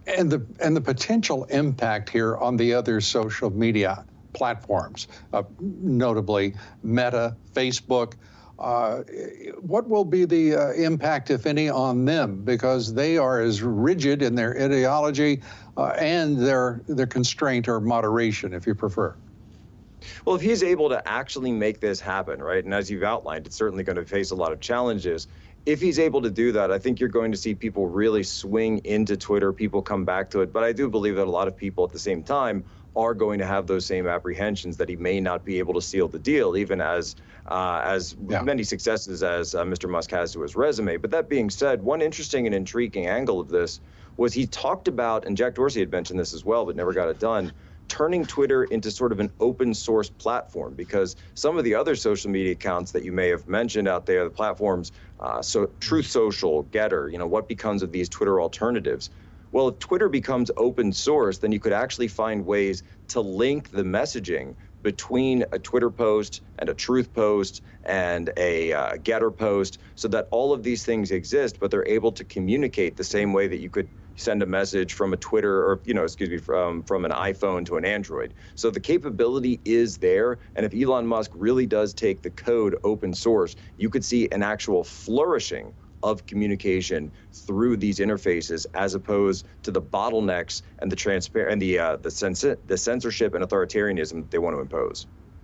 And the potential impact here on the other social media platforms, notably Meta, Facebook. What will be the impact, if any, on them? Because they are as rigid in their ideology and their constraint or moderation, if you prefer. Well, if he's able to actually make this happen, right, and as you've outlined, it's certainly going to face a lot of challenges. If he's able to do that, I think you're going to see people really swing into Twitter, people come back to it. But I do believe that a lot of people at the same time are going to have those same apprehensions that he may not be able to seal the deal, even as many successes as Mr. Musk has to his resume. But that being said, one interesting and intriguing angle of this was he talked about, and Jack Dorsey had mentioned this as well, but never got it done, turning Twitter into sort of an open source platform, because some of the other social media accounts that you may have mentioned out there, the platforms, so Truth Social, Getter, what becomes of these Twitter alternatives? Well, if Twitter becomes open source, then you could actually find ways to link the messaging between a Twitter post and a Truth post and a Getter post, so that all of these things exist, but they're able to communicate the same way that you could send a message from a Twitter or, from an iPhone to an Android. So the capability is there. And if Elon Musk really does take the code open source, you could see an actual flourishing of communication through these interfaces, as opposed to the bottlenecks and the censorship and authoritarianism they want to impose.